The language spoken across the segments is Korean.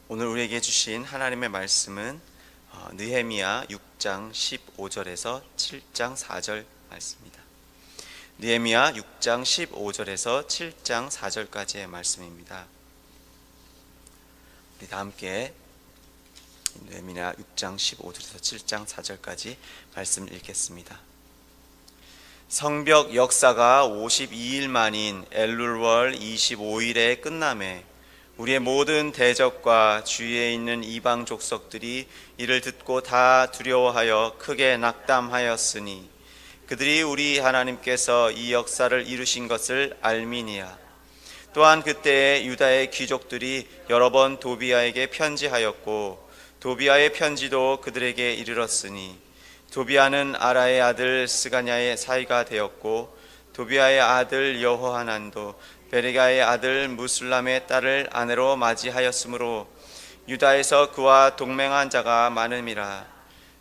오늘 우리에게 주신 하나님의 말씀은 느헤미야 6장 15절에서 7장 4절 말씀입니다. 느헤미야 6장 15절에서 7장 4절까지의 말씀입니다. 우리 다 함께 느헤미야 6장 15절에서 7장 4절까지 말씀을 읽겠습니다. 성벽 역사가 52일 만인 엘룰월 25일에 끝남에 우리의 모든 대적과 주위에 있는 이방 족속들이 이를 듣고 다 두려워하여 크게 낙담하였으니 그들이 우리 하나님께서 이 역사를 이루신 것을 알미니라. 또한 그때에 유다의 귀족들이 여러 번 도비아에게 편지하였고 도비아의 편지도 그들에게 이르렀으니 도비아는 아라의 아들 스가냐의 사이가 되었고 도비아의 아들 여호하난도 베레가의 아들 무술람의 딸을 아내로 맞이하였으므로 유다에서 그와 동맹한 자가 많음이라.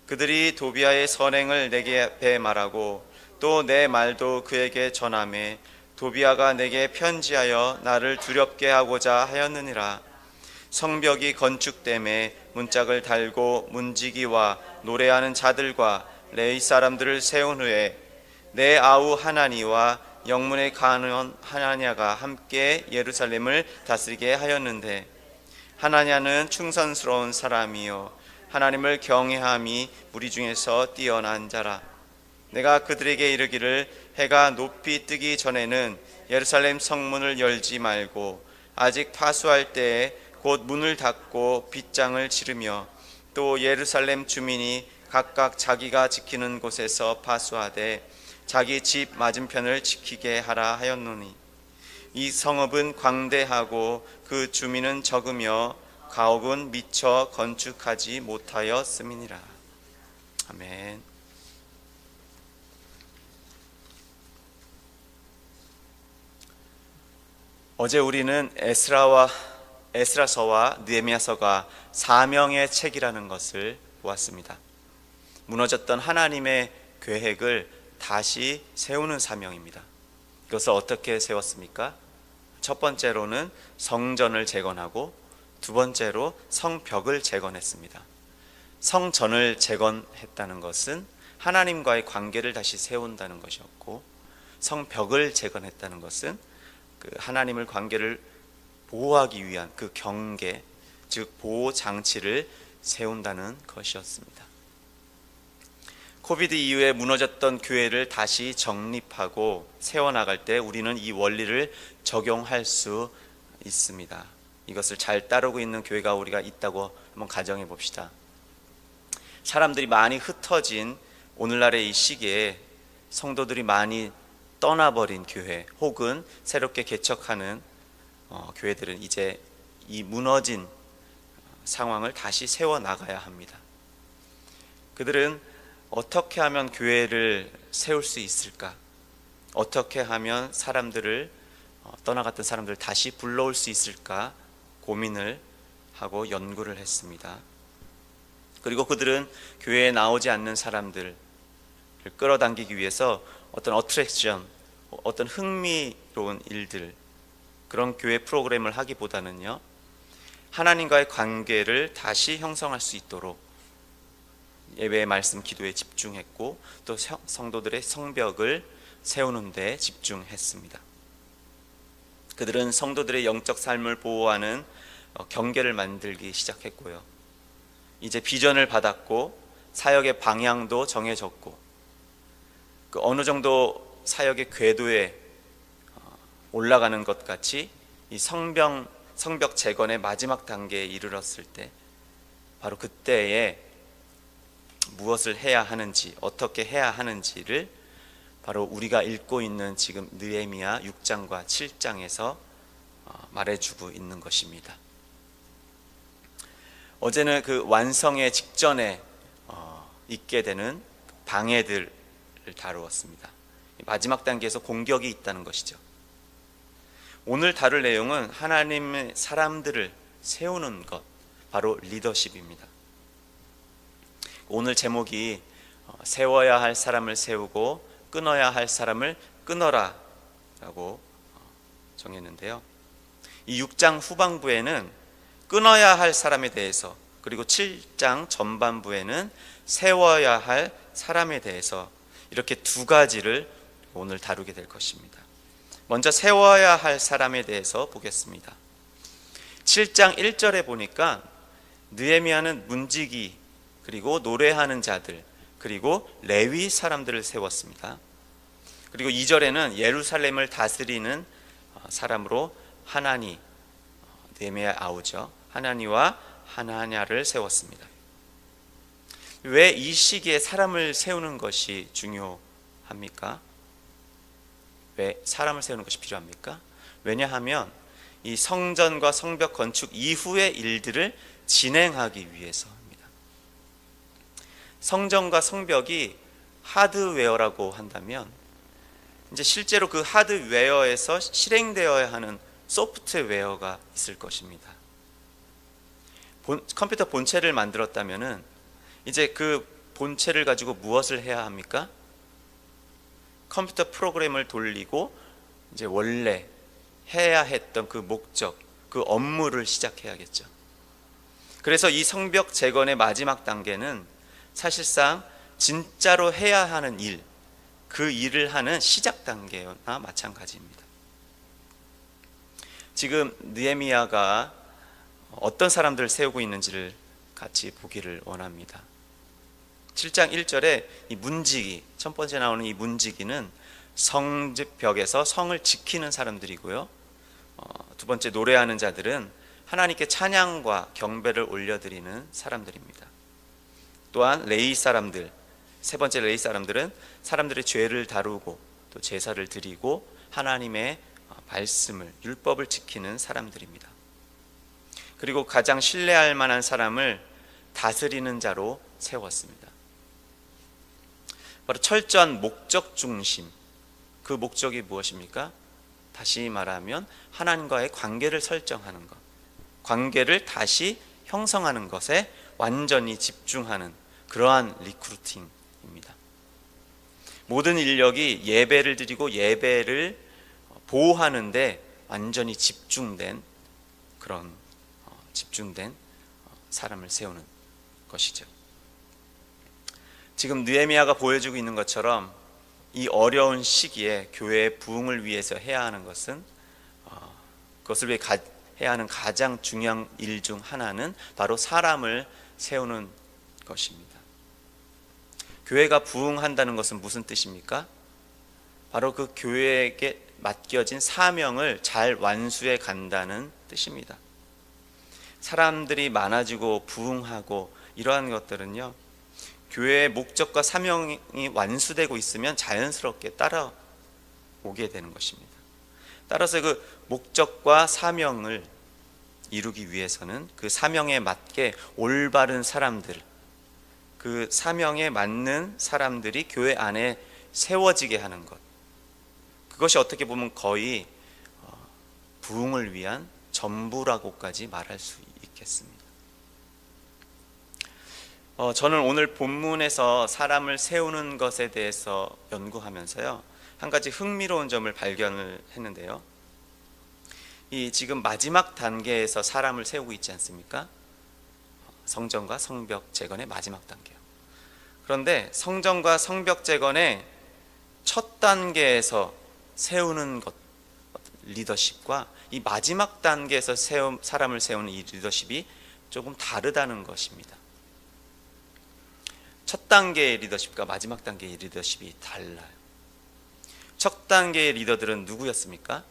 그들이 도비아의 선행을 내게 말하고 또 내 말도 그에게 전하매 도비아가 내게 편지하여 나를 두렵게 하고자 하였느니라. 성벽이 건축됨에 문짝을 달고 문지기와 노래하는 자들과 레위 사람들을 세운 후에 내 아우 하나니와 영문의 간원 하나냐가 함께 예루살렘을 다스리게 하였는데 하나냐는 충성스러운 사람이요 하나님을 경외함이 무리 중에서 뛰어난 자라. 내가 그들에게 이르기를 해가 높이 뜨기 전에는 예루살렘 성문을 열지 말고 아직 파수할 때에 곧 문을 닫고 빗장을 치르며 또 예루살렘 주민이 각각 자기가 지키는 곳에서 파수하되 자기 집 맞은편을 지키게 하라 하였노니 이 성읍은 광대하고 그 주민은 적으며 가옥은 미처 건축하지 못하였음이니라. 아멘. 어제 우리는 에스라서와 느헤미야서가 사명의 책이라는 것을 보았습니다. 무너졌던 하나님의 계획을 다시 세우는 사명입니다. 그것을 어떻게 세웠습니까? 첫 번째로는 성전을 재건하고 두 번째로 성벽을 재건했습니다. 성전을 재건했다는 것은 하나님과의 관계를 다시 세운다는 것이었고 성벽을 재건했다는 것은 그 하나님을 관계를 보호하기 위한 그 경계, 즉 보호 장치를 세운다는 것이었습니다. 코비드 이후에 무너졌던 교회를 다시 정립하고 세워나갈 때 우리는 이 원리를 적용할 수 있습니다. 이것을 잘 따르고 있는 교회가 우리가 있다고 한번 가정해 봅시다. 사람들이 많이 흩어진 오늘날의 이 시기에 성도들이 많이 떠나버린 교회 혹은 새롭게 개척하는 교회들은 이제 이 무너진 상황을 다시 세워나가야 합니다. 그들은 어떻게 하면 교회를 세울 수 있을까? 어떻게 하면 사람들을 떠나갔던 사람들을 다시 불러올 수 있을까? 고민을 하고 연구를 했습니다. 그리고 그들은 교회에 나오지 않는 사람들을 끌어당기기 위해서 어떤 어트랙션, 어떤 흥미로운 일들, 그런 교회 프로그램을 하기보다는요, 하나님과의 관계를 다시 형성할 수 있도록 예배의 말씀 기도에 집중했고 또 성도들의 성벽을 세우는 데 집중했습니다. 그들은 성도들의 영적 삶을 보호하는 경계를 만들기 시작했고요. 이제 비전을 받았고 사역의 방향도 정해졌고 그 어느 정도 사역의 궤도에 올라가는 것 같이 이 성벽 재건의 마지막 단계에 이르렀을 때 바로 그때에 무엇을 해야 하는지, 어떻게 해야 하는지를 바로 우리가 읽고 있는 지금 느헤미야 6장과 7장에서 말해주고 있는 것입니다. 어제는 그 완성의 직전에 있게 되는 방해들을 다루었습니다. 마지막 단계에서 공격이 있다는 것이죠. 오늘 다룰 내용은 하나님의 사람들을 세우는 것, 바로 리더십입니다. 오늘 제목이 세워야 할 사람을 세우고 끊어야 할 사람을 끊어라 라고 정했는데요. 이 6장 후반부에는 끊어야 할 사람에 대해서, 그리고 7장 전반부에는 세워야 할 사람에 대해서 이렇게 두 가지를 오늘 다루게 될 것입니다. 먼저 세워야 할 사람에 대해서 보겠습니다. 7장 1절에 보니까 느헤미야는 문지기, 그리고 노래하는 자들, 그리고 레위 사람들을 세웠습니다. 그리고 2절에는 예루살렘을 다스리는 사람으로 하나니, 느헤미야 아우죠, 하나니와 하나냐를 세웠습니다. 왜 이 시기에 사람을 세우는 것이 중요합니까? 왜 사람을 세우는 것이 필요합니까? 왜냐하면 이 성전과 성벽 건축 이후의 일들을 진행하기 위해서입니다. 성전과 성벽이 하드웨어라고 한다면 이제 실제로 그 하드웨어에서 실행되어야 하는 소프트웨어가 있을 것입니다. 컴퓨터 본체를 만들었다면은 이제 그 본체를 가지고 무엇을 해야 합니까? 컴퓨터 프로그램을 돌리고 이제 원래 해야 했던 그 목적, 그 업무를 시작해야겠죠. 그래서 이 성벽 재건의 마지막 단계는 사실상 진짜로 해야 하는 일, 그 일을 하는 시작 단계나 마찬가지입니다. 지금 느헤미야가 어떤 사람들을 세우고 있는지를 같이 보기를 원합니다. 7장 1절에 이 문지기, 첫 번째 나오는 이 문지기는 성벽에서 성을 지키는 사람들이고요. 두 번째 노래하는 자들은 하나님께 찬양과 경배를 올려드리는 사람들입니다. 또한 레위 사람들, 세 번째 레위 사람들은 사람들의 죄를 다루고 또 제사를 드리고 하나님의 말씀을, 율법을 지키는 사람들입니다. 그리고 가장 신뢰할 만한 사람을 다스리는 자로 세웠습니다. 바로 철저한 목적 중심, 그 목적이 무엇입니까? 다시 말하면 하나님과의 관계를 설정하는 것, 관계를 다시 형성하는 것에 완전히 집중하는 그러한 리크루팅입니다. 모든 인력이 예배를 드리고 예배를 보호하는데 완전히 집중된 그런 집중된 사람을 세우는 것이죠. 지금 느헤미야가 보여주고 있는 것처럼 이 어려운 시기에 교회의 부흥을 위해서 해야 하는 것은 그것을 위해 해야 하는 가장 중요한 일 중 하나는 바로 사람을 세우는 것입니다. 교회가 부흥한다는 것은 무슨 뜻입니까? 바로 그 교회에게 맡겨진 사명을 잘 완수해 간다는 뜻입니다. 사람들이 많아지고 부흥하고 이러한 것들은요, 교회의 목적과 사명이 완수되고 있으면 자연스럽게 따라오게 되는 것입니다. 따라서 그 목적과 사명을 이루기 위해서는 그 사명에 맞게 올바른 사람들, 그 사명에 맞는 사람들이 교회 안에 세워지게 하는 것, 그것이 어떻게 보면 거의 부흥을 위한 전부라고까지 말할 수 있겠습니다. 저는 오늘 본문에서 사람을 세우는 것에 대해서 연구하면서요, 한 가지 흥미로운 점을 발견을 했는데요. 이 지금 마지막 단계에서 사람을 세우고 있지 않습니까? 성전과 성벽 재건의 마지막 단계요. 그런데 성전과 성벽 재건의 첫 단계에서 세우는 것, 리더십과 이 마지막 단계에서 사람을 세우는 이 리더십이 조금 다르다는 것입니다. 첫 단계의 리더십과 마지막 단계의 리더십이 달라요. 첫 단계의 리더들은 누구였습니까?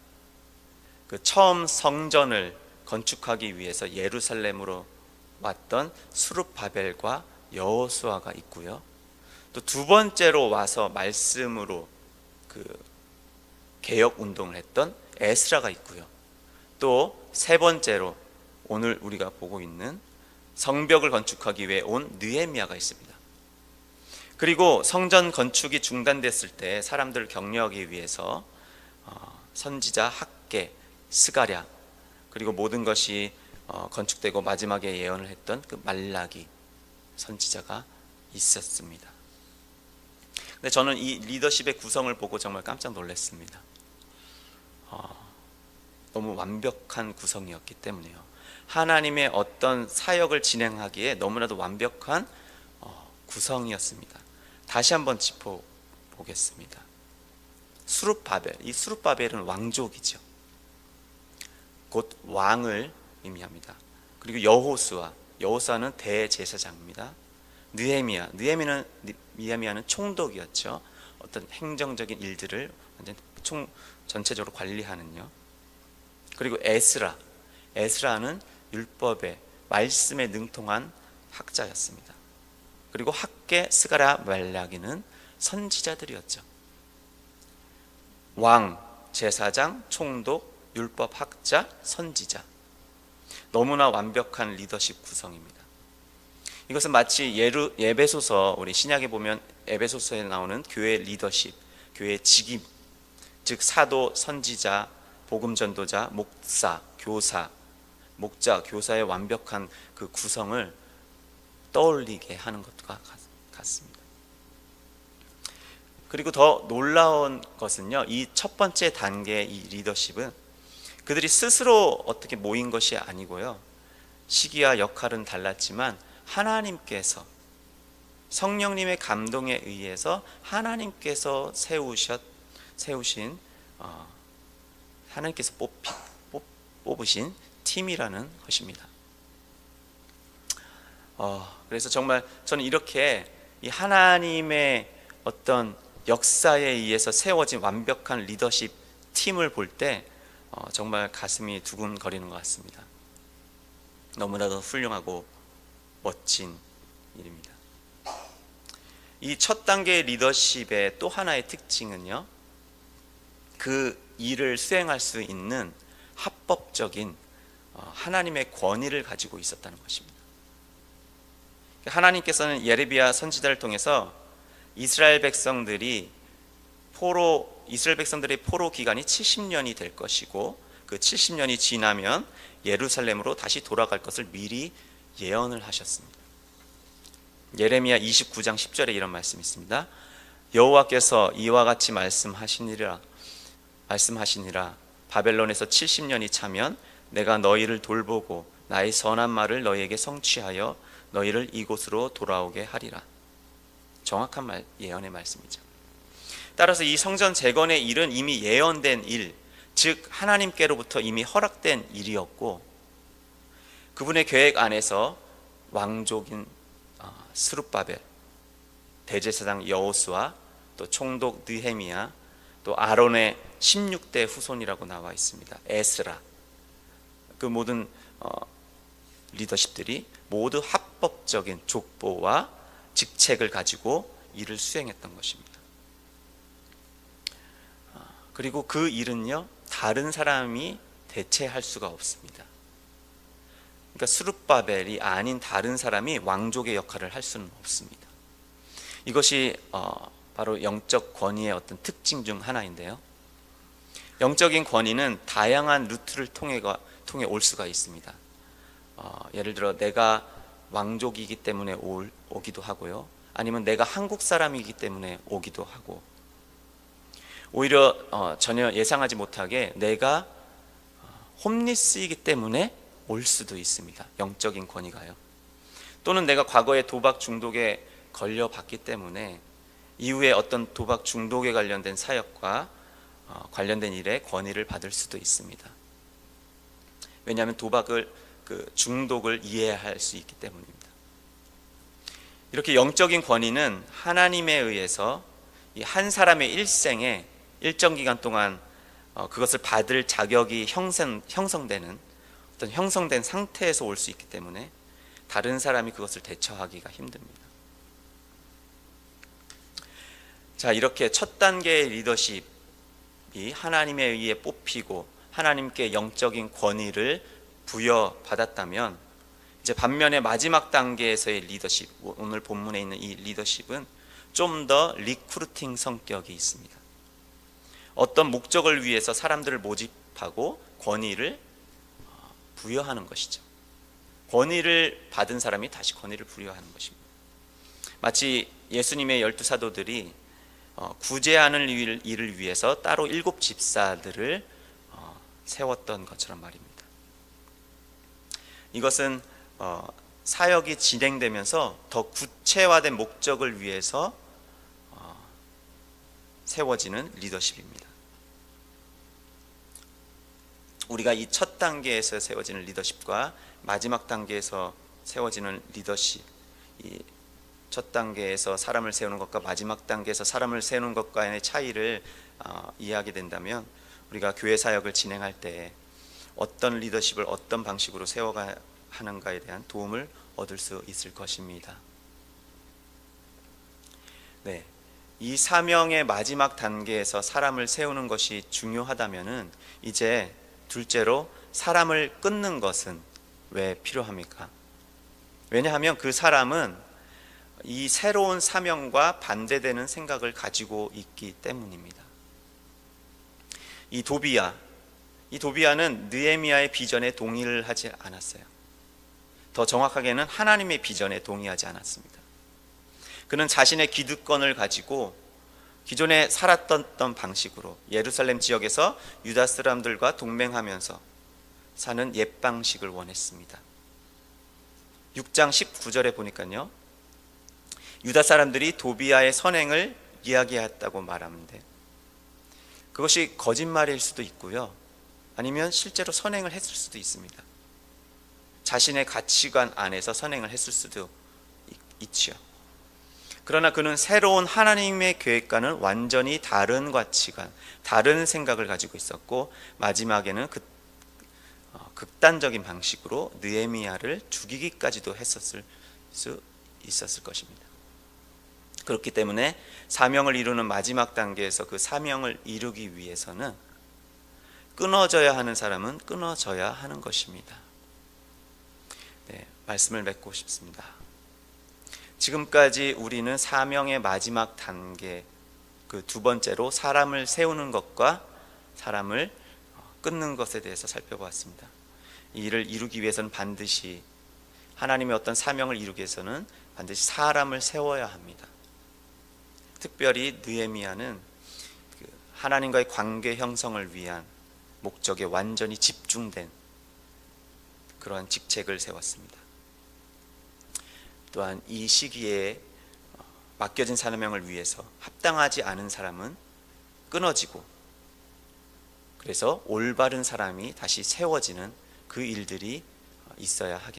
그 처음 성전을 건축하기 위해서 예루살렘으로 왔던 스룹바벨과 여호수아가 있고요. 또 두 번째로 와서 말씀으로 그 개혁 운동을 했던 에스라가 있고요. 또 세 번째로 오늘 우리가 보고 있는 성벽을 건축하기 위해 온 느헤미야가 있습니다. 그리고 성전 건축이 중단됐을 때 사람들을 격려하기 위해서 선지자 학개, 스가랴, 그리고 모든 것이 건축되고 마지막에 예언을 했던 그 말라기 선지자가 있었습니다. 근데 저는 이 리더십의 구성을 보고 정말 깜짝 놀랐습니다. 너무 완벽한 구성이었기 때문에요. 하나님의 어떤 사역을 진행하기에 너무나도 완벽한 구성이었습니다. 다시 한번 짚어보겠습니다. 수룹바벨, 이 수룹바벨은 왕족이죠. 곧 왕을 의미합니다. 그리고 여호수아는 대제사장입니다. 느헤미야는 총독이었죠. 어떤 행정적인 일들을 완전 전체적으로 관리하는요. 그리고 에스라는 율법의 말씀에 능통한 학자였습니다. 그리고 학계, 스가랴, 말라기는 선지자들이었죠. 왕, 제사장, 총독, 율법 학자, 선지자. 너무나 완벽한 리더십 구성입니다. 이것은 마치 에베소서, 우리 신약에 보면 에베소서에 나오는 교회 리더십, 교회 직임, 즉 사도, 선지자, 복음 전도자, 목사, 교사, 목자, 교사의 완벽한 그 구성을 떠올리게 하는 것과 같습니다. 그리고 더 놀라운 것은요, 이 첫 번째 단계의 이 리더십은 그들이 스스로 어떻게 모인 것이 아니고요, 시기와 역할은 달랐지만 하나님께서, 성령님의 감동에 의해서 하나님께서 세우신 하나님께서 뽑으신 팀이라는 것입니다. 그래서 정말 저는 이렇게 이 하나님의 어떤 역사에 의해서 세워진 완벽한 리더십 팀을 볼 때 정말 가슴이 두근거리는 것 같습니다. 너무나도 훌륭하고 멋진 일입니다. 이 첫 단계의 리더십의 또 하나의 특징은요, 그 일을 수행할 수 있는 합법적인 하나님의 권위를 가지고 있었다는 것입니다. 하나님께서는 예레미야 선지자를 통해서 이스라엘 백성들의 포로 기간이 70년이 될 것이고, 그 70년이 지나면 예루살렘으로 다시 돌아갈 것을 미리 예언을 하셨습니다. 예레미야 29장 10절에 이런 말씀이 있습니다. 여호와께서 이와 같이 말씀하시니라 바벨론에서 70년이 차면 내가 너희를 돌보고 나의 선한 말을 너희에게 성취하여 너희를 이곳으로 돌아오게 하리라. 정확한 예언의 말씀이죠. 따라서 이 성전 재건의 일은 이미 예언된 일, 즉 하나님께로부터 이미 허락된 일이었고, 그분의 계획 안에서 왕족인 스룹바벨, 대제사장 여호수아, 또 총독 느헤미야, 또 아론의 16대 후손이라고 나와 있습니다. 에스라, 그 모든 리더십들이 모두 합법적인 족보와 직책을 가지고 일을 수행했던 것입니다. 그리고 그 일은요, 다른 사람이 대체할 수가 없습니다. 그러니까 스룹바벨이 아닌 다른 사람이 왕족의 역할을 할 수는 없습니다. 이것이 바로 영적 권위의 어떤 특징 중 하나인데요, 영적인 권위는 다양한 루트를 통해 올 수가 있습니다. 예를 들어 내가 왕족이기 때문에 오기도 하고요, 아니면 내가 한국 사람이기 때문에 오기도 하고, 오히려 전혀 예상하지 못하게 내가 홈리스이기 때문에 올 수도 있습니다. 영적인 권위가요. 또는 내가 과거에 도박 중독에 걸려봤기 때문에 이후에 어떤 도박 중독에 관련된 사역과 관련된 일에 권위를 받을 수도 있습니다. 왜냐하면 중독을 이해할 수 있기 때문입니다. 이렇게 영적인 권위는 하나님에 의해서 이 한 사람의 일생에 일정 기간 동안 그것을 받을 자격이 형성된 상태에서 올 수 있기 때문에 다른 사람이 그것을 대처하기가 힘듭니다. 자, 이렇게 첫 단계의 리더십이 하나님에 의해 뽑히고 하나님께 영적인 권위를 부여받았다면, 이제 반면에 마지막 단계에서의 리더십, 오늘 본문에 있는 이 리더십은 좀 더 리크루팅 성격이 있습니다. 어떤 목적을 위해서 사람들을 모집하고 권위를 부여하는 것이죠. 권위를 받은 사람이 다시 권위를 부여하는 것입니다. 마치 예수님의 12 사도들이 구제하는 일을 위해서 따로 7 집사들을 세웠던 것처럼 말입니다. 이것은 사역이 진행되면서 더 구체화된 목적을 위해서 세워지는 리더십입니다. 우리가 이 첫 단계에서 세워지는 리더십과 마지막 단계에서 세워지는 리더십, 이 첫 단계에서 사람을 세우는 것과 마지막 단계에서 사람을 세우는 것과의 차이를 이해하게 된다면 우리가 교회 사역을 진행할 때 어떤 리더십을 어떤 방식으로 세워가야 하는가에 대한 도움을 얻을 수 있을 것입니다. 네, 이 사명의 마지막 단계에서 사람을 세우는 것이 중요하다면은 이제 둘째로 사람을 끊는 것은 왜 필요합니까? 왜냐하면 그 사람은 이 새로운 사명과 반대되는 생각을 가지고 있기 때문입니다. 이 도비야는 느헤미야의 비전에 동의를 하지 않았어요. 더 정확하게는 하나님의 비전에 동의하지 않았습니다. 그는 자신의 기득권을 가지고 기존에 살았던 방식으로 예루살렘 지역에서 유다 사람들과 동맹하면서 사는 옛 방식을 원했습니다. 6장 19절에 보니까요, 유다 사람들이 도비야의 선행을 이야기했다고 말하는데 그것이 거짓말일 수도 있고요, 아니면 실제로 선행을 했을 수도 있습니다. 자신의 가치관 안에서 선행을 했을 수도 있지요. 그러나 그는 새로운 하나님의 계획과는 완전히 다른 가치관, 다른 생각을 가지고 있었고 마지막에는 극단적인 방식으로 느헤미야를 죽이기까지도 했었을 수 있었을 것입니다. 그렇기 때문에 사명을 이루는 마지막 단계에서 그 사명을 이루기 위해서는 끊어져야 하는 사람은 끊어져야 하는 것입니다. 네, 말씀을 맺고 싶습니다. 지금까지 우리는 사명의 마지막 단계, 그 두 번째로 사람을 세우는 것과 사람을 끊는 것에 대해서 살펴보았습니다. 이 일을 이루기 위해서는 반드시 하나님의 어떤 사명을 이루기 위해서는 반드시 사람을 세워야 합니다. 특별히 느헤미야는 하나님과의 관계 형성을 위한 목적에 완전히 집중된 그러한 직책을 세웠습니다. 또한 이 시기에 맡겨진 사명을 위해서 합당하지 않은 사람은 끊어지고, 그래서 올바른 사람이 다시 세워지는 그 일들이 있어야 하겠습니다.